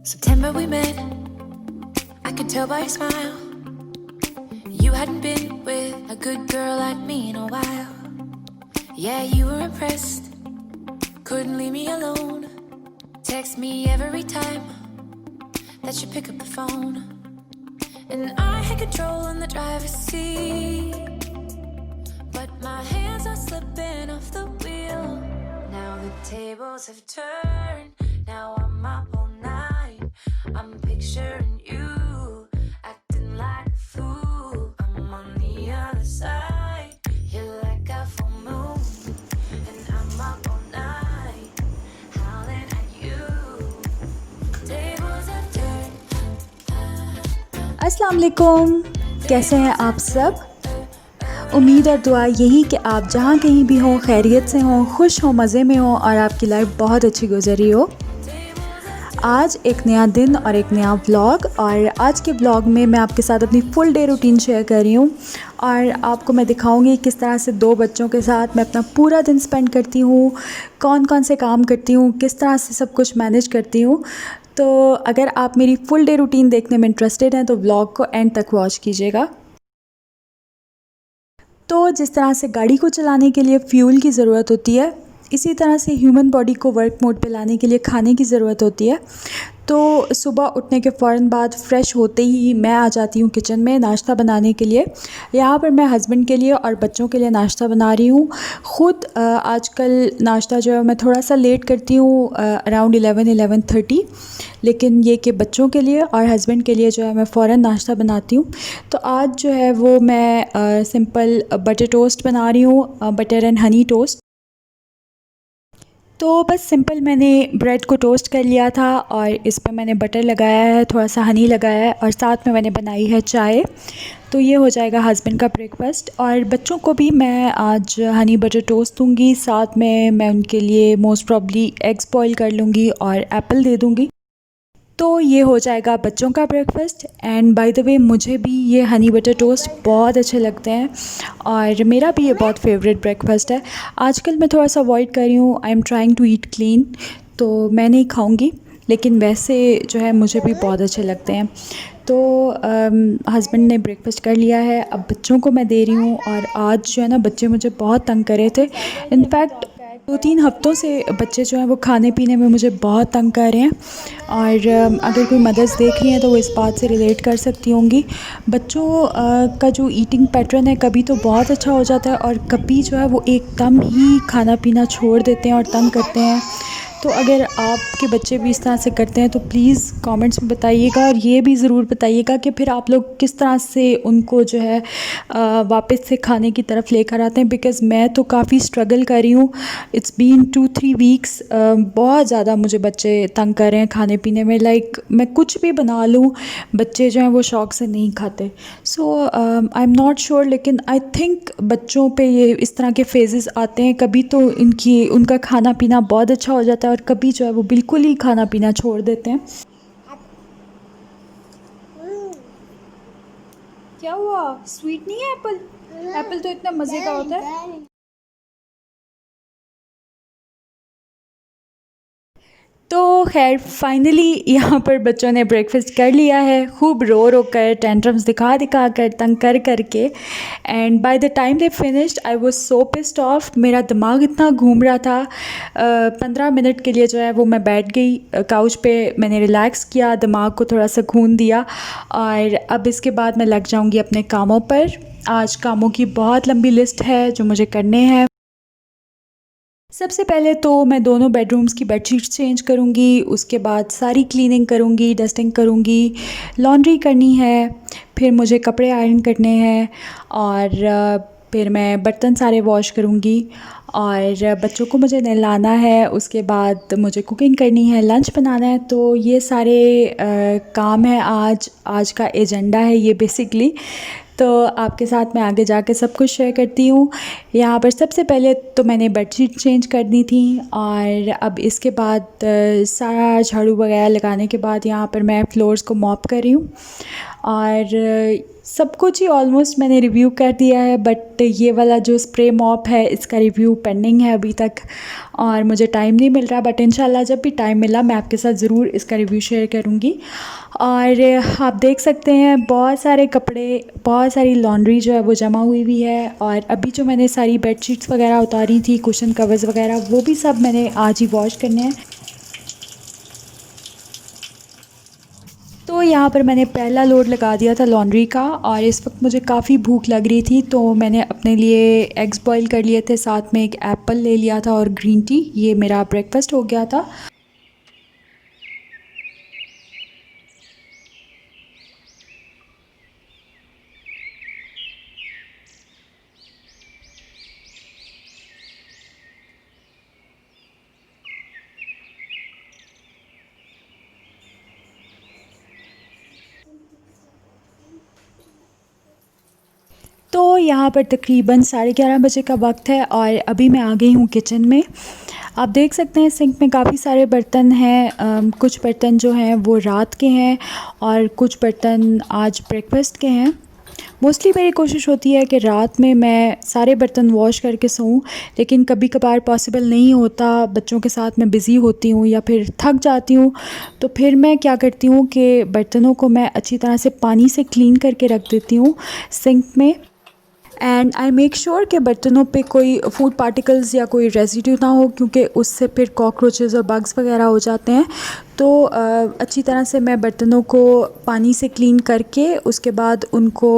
September we met, I could tell by your smile. You hadn't been with a good girl like me in a while. Yeah, you were impressed, couldn't leave me alone. Text me every time that you pick up the phone. And I had control in the driver's seat, but my hands are slipping off the wheel. Now the tables have turned, now I'm up all night. I'm picturing you, acting like a fool. I'm on the other side, you're like a full moon. And I'm up all night, howling at you. Tables have turned. अस्सलाम वालेकुम, कैसे हैं आप सब। उम्मीद और दुआ यही कि आप जहाँ कहीं भी हों खैरियत से हों, खुश हों, मज़े में हों और आपकी लाइफ बहुत अच्छी गुजरी हो। आज एक नया दिन और एक नया व्लॉग, और आज के व्लॉग में मैं आपके साथ अपनी फुल डे रूटीन शेयर कर रही हूँ और आपको मैं दिखाऊंगी किस तरह से 2 बच्चों के साथ मैं अपना पूरा दिन स्पेंड करती हूँ, कौन कौन से काम करती हूँ, किस तरह से सब कुछ मैनेज करती हूँ। तो अगर आप मेरी फुल डे रूटीन देखने में इंटरेस्टेड हैं तो व्लॉग को एंड तक वॉच कीजिएगा। तो जिस तरह से गाड़ी को चलाने के लिए फ्यूल की ज़रूरत होती है, इसी तरह से ह्यूमन बॉडी को वर्क मोड पे लाने के लिए खाने की ज़रूरत होती है। तो सुबह उठने के फ़ौरन बाद फ़्रेश होते ही मैं आ जाती हूँ किचन में नाश्ता बनाने के लिए। यहाँ पर मैं हस्बैंड के लिए और बच्चों के लिए नाश्ता बना रही हूँ। ख़ुद आजकल नाश्ता जो है मैं थोड़ा सा लेट करती हूँ, अराउंड 11-11:30, लेकिन ये कि बच्चों के लिए और हस्बैंड के लिए जो है मैं फ़ौरन नाश्ता बनाती हूँ। तो आज जो है वो मैं सिंपल बटर टोस्ट बना रही हूँ, बटर एंड हनी टोस्ट। तो बस सिंपल मैंने ब्रेड को टोस्ट कर लिया था और इस पर मैंने बटर लगाया है, थोड़ा सा हनी लगाया है और साथ में मैंने बनाई है चाय। तो ये हो जाएगा हस्बैंड का ब्रेकफास्ट। और बच्चों को भी मैं आज हनी बटर टोस्ट दूंगी, साथ में मैं उनके लिए मोस्ट प्रॉब्ली एग्स बॉईल कर लूँगी और एप्पल दे दूँगी। तो ये हो जाएगा बच्चों का breakfast. And by the way मुझे भी ये हनी बटर टोस्ट बहुत अच्छे लगते हैं और मेरा भी ये बहुत फेवरेट ब्रेकफास्ट है। आजकल मैं थोड़ा सा अवॉइड कर रही हूँ, I am trying to eat clean, तो मैं नहीं खाऊंगी, लेकिन वैसे जो है मुझे भी बहुत अच्छे लगते हैं। तो हस्बैंड ने ब्रेकफास्ट कर लिया है, अब बच्चों को मैं दे रही हूँ। और आज जो है ना बच्चे मुझे बहुत तंग कर रहे थे। इनफैक्ट 2-3 हफ्तों से बच्चे जो हैं वो खाने पीने में मुझे बहुत तंग कर रहे हैं। और अगर कोई मदर्स देख रही हैं तो वो इस बात से रिलेट कर सकती होंगी। बच्चों का जो ईटिंग पैटर्न है कभी तो बहुत अच्छा हो जाता है और कभी जो है वो एकदम ही खाना पीना छोड़ देते हैं और तंग करते हैं। तो अगर आपके बच्चे भी इस तरह से करते हैं तो प्लीज़ कमेंट्स में बताइएगा और ये भी ज़रूर बताइएगा कि फिर आप लोग किस तरह से उनको जो है वापस से खाने की तरफ लेकर आते हैं। बिकॉज़ मैं तो काफ़ी स्ट्रगल कर रही हूँ, इट्स बीन 2-3 वीक्स। बहुत ज़्यादा मुझे बच्चे तंग कर रहे हैं खाने पीने में। लाइक मैं कुछ भी बना लूँ, बच्चे जो हैं वो शौक़ से नहीं खाते। सो आई एम नॉट श्योर, लेकिन आई थिंक बच्चों पे ये इस तरह के फेजेस आते हैं। कभी तो उनका खाना पीना बहुत अच्छा हो जाता है और कभी जो है वो बिल्कुल ही खाना पीना छोड़ देते हैं। क्या हुआ? स्वीट नहीं है एप्पल? एप्पल तो इतना मज़े का होता है। तो खैर फाइनली यहाँ पर बच्चों ने ब्रेकफास्ट कर लिया है, खूब रो रो कर, टेंट्रम्स दिखा दिखा कर, तंग कर कर के। And by the time they finished I was so pissed off. मेरा दिमाग इतना घूम रहा था। 15 मिनट के लिए जो है वो मैं बैठ गई काउच पे, मैंने रिलैक्स किया, दिमाग को थोड़ा सा खून दिया और अब इसके बाद मैं लग जाऊँगी अपने कामों पर। आज कामों की बहुत लंबी लिस्ट है जो मुझे करने हैं। सबसे पहले तो मैं दोनों बेडरूम्स की बेडशीट्स चेंज करूँगी, उसके बाद सारी क्लीनिंग करूँगी, डस्टिंग करूँगी, लॉन्ड्री करनी है, फिर मुझे कपड़े आयरन करने हैं और फिर मैं बर्तन सारे वॉश करूँगी और बच्चों को मुझे नहलाना है। उसके बाद मुझे कुकिंग करनी है, लंच बनाना है। तो ये सारे काम है, आज का एजेंडा है ये बेसिकली। तो आपके साथ मैं आगे जाके सब कुछ शेयर करती हूँ। यहाँ पर सबसे पहले तो मैंने बेडशीट चेंज करनी थी और अब इसके बाद सारा झाड़ू वगैरह लगाने के बाद यहाँ पर मैं फ्लोर्स को मॉप कर रही हूँ। और सब कुछ ही ऑलमोस्ट मैंने रिव्यू कर दिया है, बट ये वाला जो स्प्रे मॉप है इसका रिव्यू पेंडिंग है अभी तक और मुझे टाइम नहीं मिल रहा, बट इंशाल्लाह जब भी टाइम मिला मैं आपके साथ ज़रूर इसका रिव्यू शेयर करूँगी। और आप देख सकते हैं बहुत सारे कपड़े, बहुत सारी लॉन्ड्री जो है वो जमा हुई है। और अभी जो मैंने सारी बेडशीट्स वगैरह उतारी थी, कुशन कवर्स वगैरह, वो भी सब मैंने आज ही वॉश करने हैं। तो यहाँ पर मैंने पहला लोड लगा दिया था लॉन्ड्री का और इस वक्त मुझे काफ़ी भूख लग रही थी, तो मैंने अपने लिए एग्स बॉईल कर लिए थे, साथ में एक एप्पल ले लिया था और ग्रीन टी। ये मेरा ब्रेकफास्ट हो गया था। तो यहाँ पर तकरीबन 11:30 बजे का वक्त है और अभी मैं आ गई हूँ किचन में। आप देख सकते हैं सिंक में काफ़ी सारे बर्तन हैं। कुछ बर्तन जो हैं वो रात के हैं और कुछ बर्तन आज ब्रेकफास्ट के हैं। मोस्टली मेरी कोशिश होती है कि रात में मैं सारे बर्तन वॉश करके सोऊं, लेकिन कभी कभार पॉसिबल नहीं होता, बच्चों के साथ मैं बिज़ी होती हूँ या फिर थक जाती हूँ। तो फिर मैं क्या करती हूँ कि बर्तनों को मैं अच्छी तरह से पानी से क्लीन करके रख देती हूँ सिंक में। एंड आई मेक श्योर कि बर्तनों पे कोई फूड पार्टिकल्स या कोई रेसिड्यू ना हो, क्योंकि उससे फिर कॉकरोचेस और बग्स वगैरह हो जाते हैं। तो अच्छी तरह से मैं बर्तनों को पानी से क्लीन करके उसके बाद उनको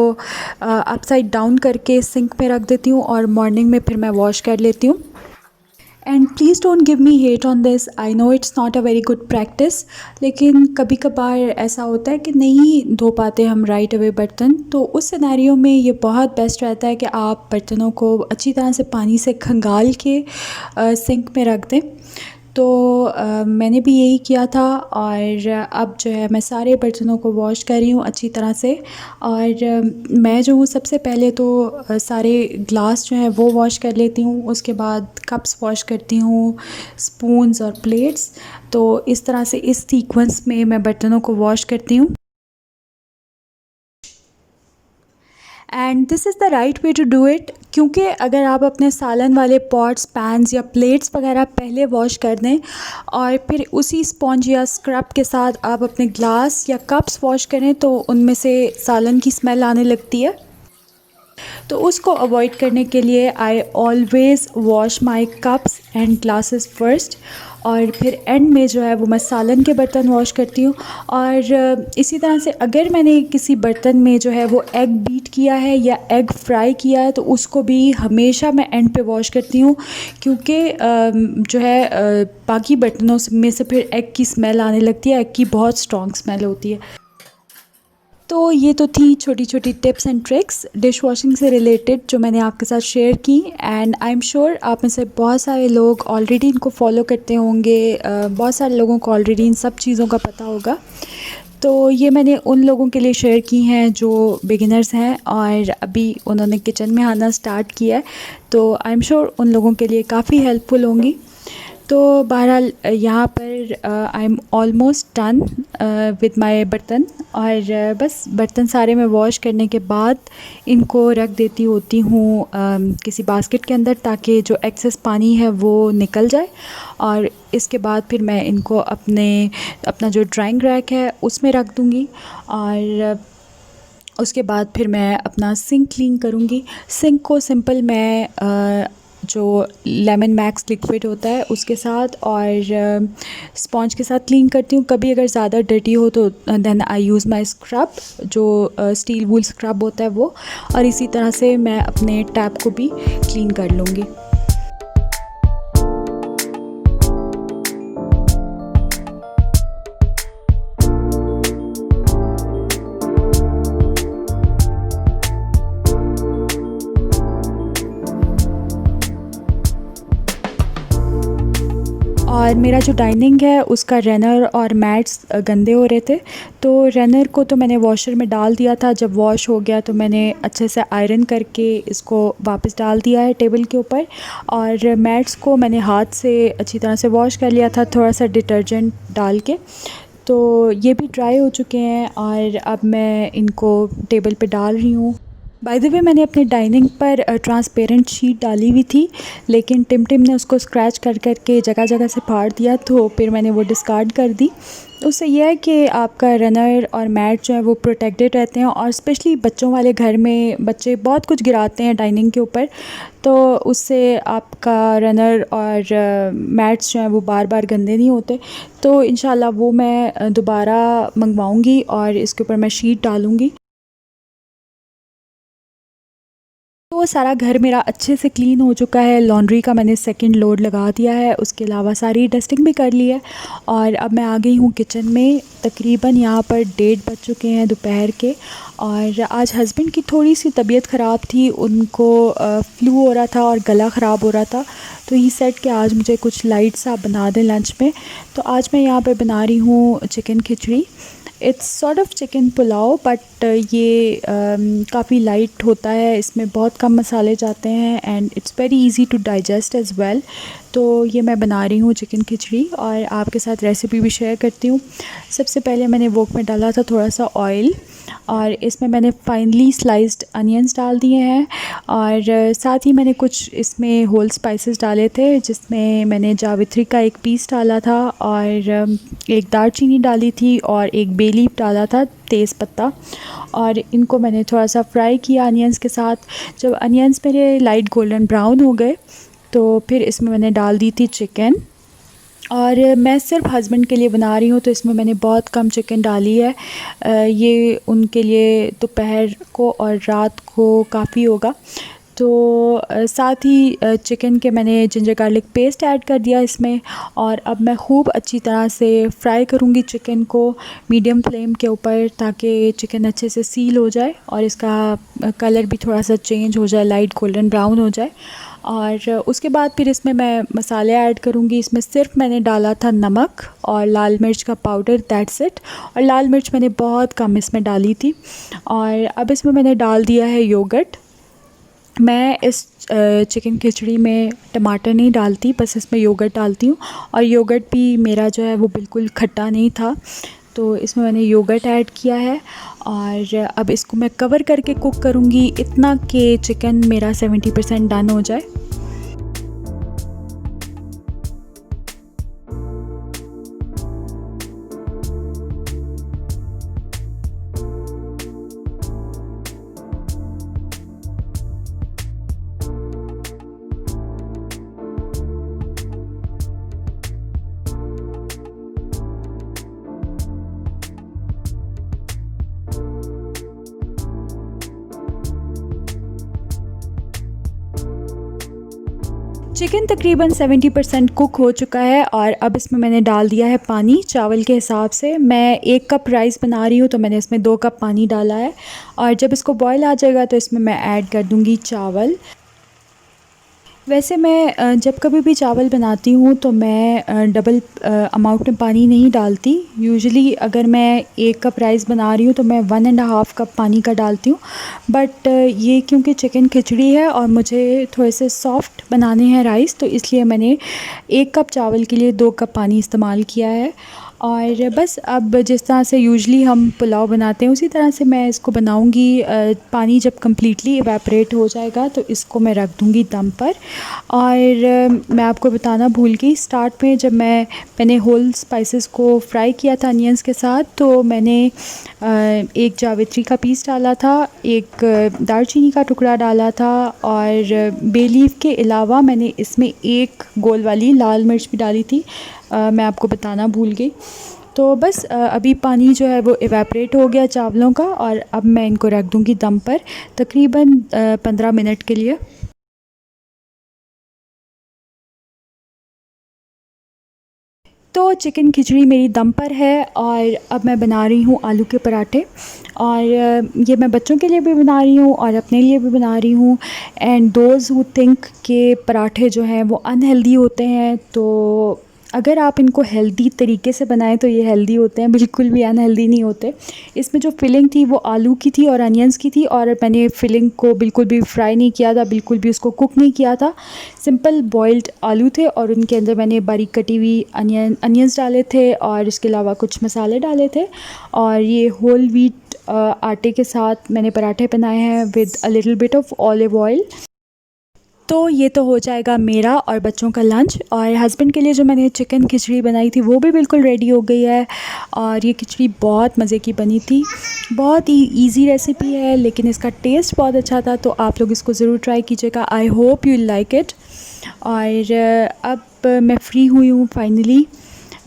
अपसाइड डाउन करके सिंक में रख देती हूँ और मॉर्निंग में फिर मैं वॉश कर लेती हूँ। And please don't give me hate on this, I know it's not a very good practice, लेकिन कभी कभार ऐसा होता है कि नहीं धो पाते हम राइट अवे बर्तन। तो उस सिनेरियो में ये बहुत बेस्ट रहता है कि आप बर्तनों को अच्छी तरह से पानी से खंगाल के सिंक में रख दें। तो मैंने भी यही किया था और अब जो है मैं सारे बर्तनों को वॉश कर रही हूँ अच्छी तरह से। और मैं जो हूँ सबसे पहले तो सारे ग्लास जो हैं वो वॉश कर लेती हूँ, उसके बाद कप्स वॉश करती हूँ, स्पून्स और प्लेट्स। तो इस तरह से इस सीक्वेंस में मैं बर्तनों को वॉश करती हूँ। And this is the right way to do it, क्योंकि अगर आप अपने सालन वाले पॉट्स, पैन्स या प्लेट्स वगैरह पहले वॉश कर दें और फिर उसी स्पॉन्ज या स्क्रब के साथ आप अपने ग्लास या कप्स वॉश करें तो उनमें से सालन की स्मेल आने लगती है। तो उसको अवॉइड करने के लिए I always wash my cups and glasses first और फिर एंड में जो है वो मैं सालन के बर्तन वॉश करती हूँ। और इसी तरह से अगर मैंने किसी बर्तन में जो है वो एग बीट किया है या एग फ्राई किया है तो उसको भी हमेशा मैं एंड पे वॉश करती हूँ, क्योंकि जो है बाकी बर्तनों में से फिर एग की स्मेल आने लगती है। एग की बहुत स्ट्रॉन्ग स्मेल होती है। तो ये तो थी छोटी छोटी tips and tricks dish washing से रिलेटेड जो मैंने आपके साथ शेयर की। एंड आई एम श्योर आप में से बहुत सारे लोग ऑलरेडी इनको फॉलो करते होंगे, बहुत सारे लोगों को ऑलरेडी इन सब चीज़ों का पता होगा। तो ये मैंने उन लोगों के लिए शेयर की हैं जो बिगिनर्स हैं और अभी उन्होंने किचन में आना स्टार्ट किया है, तो आई एम श्योर उन लोगों के लिए काफ़ी हेल्पफुल होंगी। तो बहरहाल यहाँ पर I am almost done with my बर्तन और बस बर्तन सारे मैं वॉश करने के बाद इनको रख देती होती हूँ किसी बास्केट के अंदर, ताकि जो एक्सेस पानी है वो निकल जाए। और इसके बाद फिर मैं इनको अपना जो ड्राइंग रैक है उसमें रख दूँगी और उसके बाद फिर मैं अपना सिंक क्लीन करूँगी। सिंक को सिंपल मैं जो लेमन मैक्स लिक्विड होता है उसके साथ और स्पॉन्ज के साथ क्लीन करती हूँ। कभी अगर ज़्यादा डर्टी हो तो then I use my scrub, जो स्टील वूल स्क्रब होता है वो, और इसी तरह से मैं अपने टैप को भी क्लीन कर लूँगी। और मेरा जो डाइनिंग है उसका रनर और मैट्स गंदे हो रहे थे, तो रनर को तो मैंने वॉशर में डाल दिया था। जब वॉश हो गया तो मैंने अच्छे से आयरन करके इसको वापस डाल दिया है टेबल के ऊपर। और मैट्स को मैंने हाथ से अच्छी तरह से वॉश कर लिया था, थोड़ा सा डिटर्जेंट डाल के। तो ये भी ड्राई हो चुके हैं और अब मैं इनको टेबल पे डाल रही हूँ। बाय द वे मैंने अपने डाइनिंग पर ट्रांसपेरेंट शीट डाली हुई थी, लेकिन टिम टिम ने उसको स्क्रैच कर के जगह जगह से फाड़ दिया, तो फिर मैंने वो डिस्कार्ड कर दी। उससे यह है कि आपका रनर और मैट जो है वो प्रोटेक्टेड रहते हैं, और स्पेशली बच्चों वाले घर में बच्चे बहुत कुछ गिराते हैं डाइनिंग के ऊपर, तो उससे आपका रनर और मैट्स जो हैं वो बार बार गंदे नहीं होते। तो इंशाल्लाह वो मैं दोबारा मंगवाऊँगी और इसके ऊपर मैं शीट डालूँगी। तो सारा घर मेरा अच्छे से क्लीन हो चुका है। लॉन्ड्री का मैंने सेकंड लोड लगा दिया है, उसके अलावा सारी डस्टिंग भी कर ली है, और अब मैं आ गई हूँ किचन में। तकरीबन यहाँ पर 1:30 बज चुके हैं दोपहर के, और आज हस्बैंड की थोड़ी सी तबीयत ख़राब थी, उनको फ्लू हो रहा था और गला ख़राब हो रहा था, तो ही सेट कि आज मुझे कुछ लाइट सा बना दें लंच में। तो आज मैं यहाँ पर बना रही हूँ chicken khichdi. It's sort of chicken pulao, but ये काफ़ी लाइट होता है, इसमें बहुत कम मसाले जाते हैं, and it's very easy to digest as well. तो ये मैं बना रही हूँ चिकन खिचड़ी, और आपके साथ रेसिपी भी शेयर करती हूँ। सबसे पहले मैंने वोक में डाला था थोड़ा सा ऑयल, और इसमें मैंने फाइनली स्लाइस्ड अनियंस डाल दिए हैं, और साथ ही मैंने कुछ इसमें होल स्पाइसेस डाले थे, जिसमें मैंने जावित्री का एक पीस डाला था, और एक दालचीनी डाली थी, और एक बे लीफ डाला था, तेज़ पत्ता, और इनको मैंने थोड़ा सा फ्राई किया अनियंस के साथ। जब अनियंस मेरे लाइट गोल्डन ब्राउन हो गए, तो फिर इसमें मैंने डाल दी थी चिकन, और मैं सिर्फ हस्बैंड के लिए बना रही हूँ, तो इसमें मैंने बहुत कम चिकन डाली है। ये उनके लिए दोपहर को और रात को काफ़ी होगा। तो साथ ही चिकन के मैंने जिंजर गार्लिक पेस्ट ऐड कर दिया इसमें, और अब मैं खूब अच्छी तरह से फ्राई करूँगी चिकन को मीडियम फ्लेम के ऊपर, ताकि चिकन अच्छे से सील हो जाए और इसका कलर भी थोड़ा सा चेंज हो जाए, लाइट गोल्डन ब्राउन हो जाए। और उसके बाद फिर इसमें मैं मसाले ऐड करूँगी। इसमें सिर्फ मैंने डाला था नमक और लाल मिर्च का पाउडर, दैट्स इट, और लाल मिर्च मैंने बहुत कम इसमें डाली थी। और अब इसमें मैंने डाल दिया है योगर्ट। मैं इस चिकन खिचड़ी में टमाटर नहीं डालती, बस इसमें योगर्ट डालती हूँ, और योगर्ट भी मेरा जो है वो बिल्कुल खट्टा नहीं था, तो इसमें मैंने योगर्ट ऐड किया है। और अब इसको मैं कवर करके कुक करूँगी, इतना कि चिकन मेरा 70% डन हो जाए। चिकन तकरीबन 70% कुक हो चुका है, और अब इसमें मैंने डाल दिया है पानी चावल के हिसाब से। मैं 1 कप राइस बना रही हूँ, तो मैंने इसमें 2 कप पानी डाला है, और जब इसको बॉयल आ जाएगा तो इसमें मैं ऐड कर दूँगी चावल। वैसे मैं जब कभी भी चावल बनाती हूँ तो मैं डबल अमाउंट में पानी नहीं डालती। यूजुअली अगर मैं 1 कप राइस बना रही हूँ तो मैं 1.5 कप पानी का डालती हूँ, बट ये क्योंकि चिकन खिचड़ी है और मुझे थोड़े से सॉफ्ट बनाने हैं राइस, तो इसलिए मैंने 1 कप चावल के लिए 2 कप पानी इस्तेमाल किया है। और बस अब जिस तरह से यूजुअली हम पुलाव बनाते हैं उसी तरह से मैं इसको बनाऊंगी। पानी जब कम्प्लीटली इवेपोरेट हो जाएगा तो इसको मैं रख दूंगी दम पर। और मैं आपको बताना भूल गई, स्टार्ट में जब मैंने होल स्पाइसेस को फ्राई किया था अनियंस के साथ, तो मैंने एक जावित्री का पीस डाला था, एक दालचीनी का टुकड़ा डाला था, और बे लीफ के अलावा मैंने इसमें एक गोल वाली लाल मिर्च भी डाली थी। मैं आपको बताना भूल गई। तो बस अभी पानी जो है वो इवेपोरेट हो गया चावलों का, और अब मैं इनको रख दूँगी दम पर तकरीबन 15 मिनट के लिए। तो चिकन खिचड़ी मेरी दम पर है, और अब मैं बना रही हूँ आलू के पराठे। और ये मैं बच्चों के लिए भी बना रही हूँ और अपने लिए भी बना रही हूँ। एंड दोज़ हु थिंक के पराठे जो हैं वो अनहेल्दी होते हैं, तो अगर आप इनको हेल्दी तरीके से बनाएं तो ये हेल्दी होते हैं, बिल्कुल भी अनहेल्दी नहीं होते। इसमें जो फिलिंग थी वो आलू की थी और अनियंस की थी, और मैंने फिलिंग को बिल्कुल भी फ्राई नहीं किया था, बिल्कुल भी उसको कुक नहीं किया था। सिंपल बॉइल्ड आलू थे और उनके अंदर मैंने बारीक कटी हुई अनियंस डाले थे और इसके अलावा कुछ मसाले डाले थे। और ये होल व्हीट आटे के साथ मैंने पराठे बनाए हैं with a little bit of olive oil. तो ये तो हो जाएगा मेरा और बच्चों का लंच। और हस्बैंड के लिए जो मैंने चिकन खिचड़ी बनाई थी वो भी बिल्कुल रेडी हो गई है। और ये खिचड़ी बहुत मज़े की बनी थी, बहुत ही इजी रेसिपी है लेकिन इसका टेस्ट बहुत अच्छा था। तो आप लोग इसको ज़रूर ट्राई कीजिएगा। I hope you like it. और अब मैं फ्री हुई हूँ फाइनली।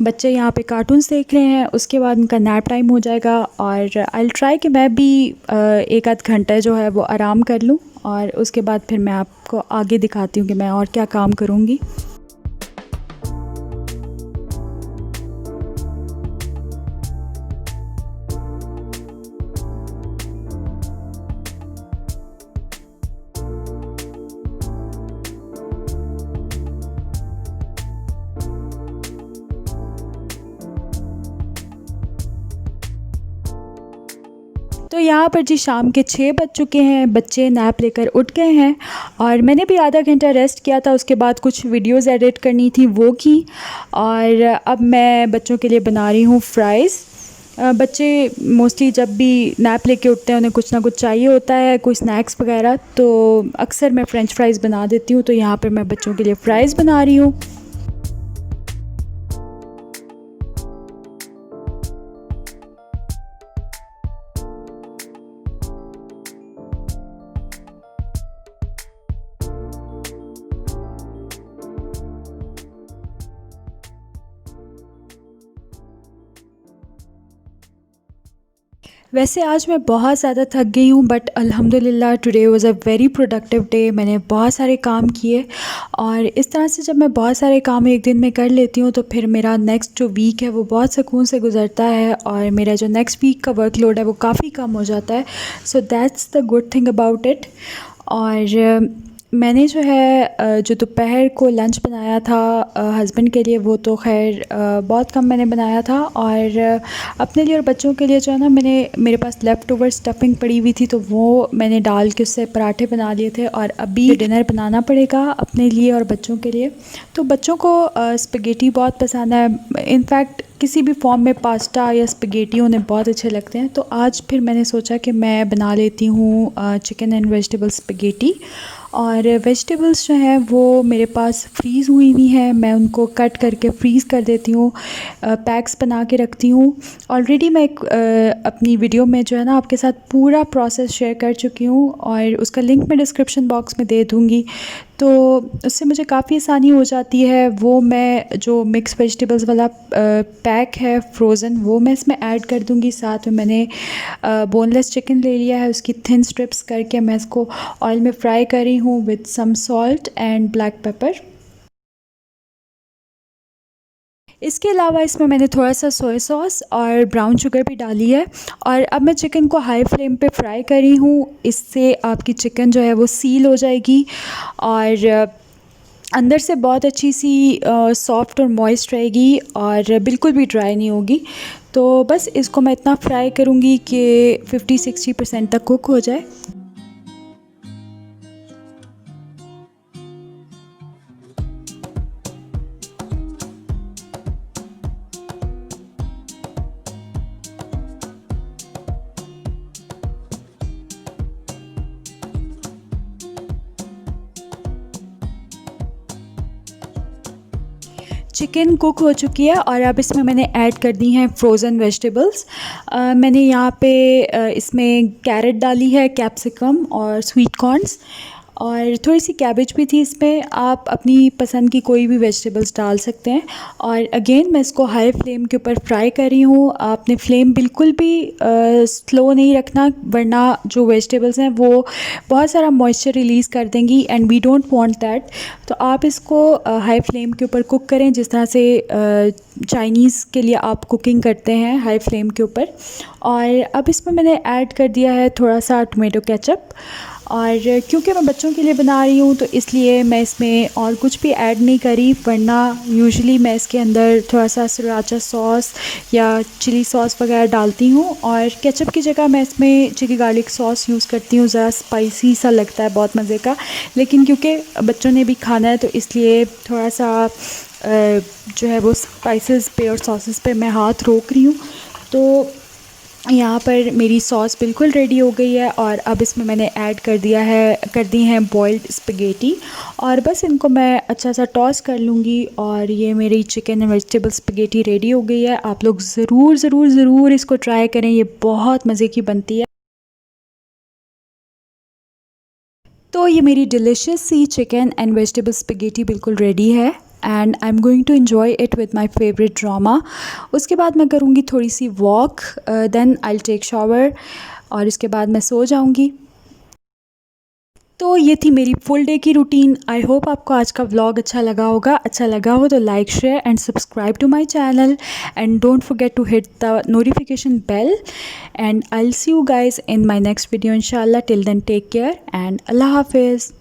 बच्चे यहाँ पे कार्टून्स देख रहे हैं, उसके बाद उनका नैप टाइम हो जाएगा और आई ट्राई कि मैं भी एक आध घंटा जो है वो आराम कर लूँ और उसके बाद फिर मैं आपको आगे दिखाती हूँ कि मैं और क्या काम करूँगी। तो यहाँ पर जी शाम के 6 बज चुके हैं, बच्चे नैप लेकर उठ गए हैं और मैंने भी आधा घंटा रेस्ट किया था। उसके बाद कुछ वीडियोज़ एडिट करनी थी वो की। और अब मैं बच्चों के लिए बना रही हूँ फ्राइज़। बच्चे मोस्टली जब भी नैप लेके उठते हैं उन्हें कुछ ना कुछ चाहिए होता है, कोई स्नैक्स वगैरह, तो अक्सर मैं फ़्रेंच फ्राइज़ बना देती हूँ। तो यहाँ पर मैं बच्चों के लिए फ़्राइज़ बना रही हूँ। वैसे आज मैं बहुत ज़्यादा थक गई हूँ बट अल्हम्दुलिल्लाह today was a very productive day. मैंने बहुत सारे काम किए और इस तरह से जब मैं बहुत सारे काम एक दिन में कर लेती हूँ तो फिर मेरा नेक्स्ट जो वीक है वो बहुत सुकून से गुजरता है और मेरा जो नेक्स्ट वीक का वर्कलोड है वो काफ़ी कम हो जाता है। So that's the good thing about it. और मैंने जो है जो दोपहर को लंच बनाया था हस्बैंड के लिए वो तो खैर बहुत कम मैंने बनाया था। और अपने लिए और बच्चों के लिए जो है ना, मेरे पास लेफ़्ट ओवर स्टफिंग पड़ी हुई थी तो वो मैंने डाल के उससे पराठे बना लिए थे। और अभी डिनर बनाना पड़ेगा अपने लिए और बच्चों के लिए। तो बच्चों को स्पैगेटी बहुत पसंद है, इनफैक्ट किसी भी फॉर्म में पास्ता या स्पैगेटी उन्हें बहुत अच्छे लगते हैं। तो आज फिर मैंने सोचा कि मैं बना लेती हूँ चिकन एंड वेजिटेबल स्पैगेटी। और वेजिटेबल्स जो हैं वो मेरे पास फ्रीज़ हुई हुई हैं, मैं उनको कट करके फ्रीज़ कर देती हूँ, पैक्स बना के रखती हूँ। ऑलरेडी मैं एक अपनी वीडियो में जो है ना आपके साथ पूरा प्रोसेस शेयर कर चुकी हूँ और उसका लिंक मैं डिस्क्रिप्शन बॉक्स में दे दूँगी। तो उससे मुझे काफ़ी आसानी हो जाती है। वो मैं जो मिक्स वेजिटेबल्स वाला पैक है फ्रोज़न वो मैं इसमें ऐड कर दूँगी। साथ में मैंने बोनलेस चिकन ले लिया है, उसकी थिन स्ट्रिप्स करके मैं इसको ऑयल में फ्राई कर रही हूँ with some salt and black pepper. इसके अलावा इसमें मैंने थोड़ा सा सोया सॉस और ब्राउन शुगर भी डाली है। और अब मैं चिकन को हाई फ्लेम पे फ्राई कर रही हूँ, इससे आपकी चिकन जो है वो सील हो जाएगी और अंदर से बहुत अच्छी सी सॉफ्ट और मॉइस्ट रहेगी और बिल्कुल भी ड्राई नहीं होगी। तो बस इसको मैं इतना फ्राई करूँगी कि 50-60% तक कुक हो जाए। चिकन कुक हो चुकी है और अब इसमें मैंने ऐड कर दी हैं फ्रोज़न वेजिटेबल्स। मैंने यहाँ पे इसमें कैरेट डाली है, कैप्सिकम और स्वीट कॉर्न्स और थोड़ी सी कैबेज भी थी इसमें। आप अपनी पसंद की कोई भी वेजिटेबल्स डाल सकते हैं। और अगेन मैं इसको हाई फ्लेम के ऊपर फ्राई कर रही हूँ। आपने फ्लेम बिल्कुल भी स्लो नहीं रखना वरना जो वेजिटेबल्स हैं वो बहुत सारा मॉइस्चर रिलीज़ कर देंगी and we don't want that. तो आप इसको हाई फ्लेम के ऊपर कुक करें जिस तरह से चाइनीज़ के लिए आप कुकिंग करते हैं हाई फ्लेम के ऊपर। और अब इसमें मैंने ऐड कर दिया है थोड़ा सा टोमेटो केचप और क्योंकि मैं बच्चों के लिए बना रही हूँ तो इसलिए मैं इसमें और कुछ भी ऐड नहीं करी, वरना यूजुअली मैं इसके अंदर थोड़ा सा सृराचा सॉस या चिली सॉस वगैरह डालती हूँ, और केचप की जगह मैं इसमें चिली गार्लिक सॉस यूज़ करती हूँ। ज़रा स्पाइसी सा लगता है, बहुत मज़े का। लेकिन क्योंकि बच्चों ने भी खाना है तो इसलिए थोड़ा सा जो है वो स्पाइसेस पे और सॉसेस पे मैं हाथ रोक रही हूँ। तो यहाँ पर मेरी सॉस बिल्कुल रेडी हो गई है और अब इसमें मैंने ऐड कर दी हैं बॉइल्ड स्पगेटी, और बस इनको मैं अच्छा सा टॉस कर लूँगी और ये मेरी chicken and vegetable spaghetti ready हो गई है। आप लोग ज़रूर ज़रूर ज़रूर इसको ट्राई करें, ये बहुत मज़े की बनती है। तो ये मेरी डिलिशियस सी चिकन एंड वेजिटेबल स्पगेटी बिल्कुल रेडी है and I am going to enjoy it with my favourite drama. उसके बाद मैं करूँगी थोड़ी सी walk, then I will take shower और इसके बाद मैं सो जाऊँगी। तो ये थी मेरी फुल डे की रूटीन। आई होप आपको आज का व्लॉग अच्छा लगा होगा। अच्छा लगा हो तो like, share and subscribe to my channel and don't forget to hit the notification bell and I will see you guys in my next video इंशाल्लाह। Till then take care and अल्लाह हाफिज़।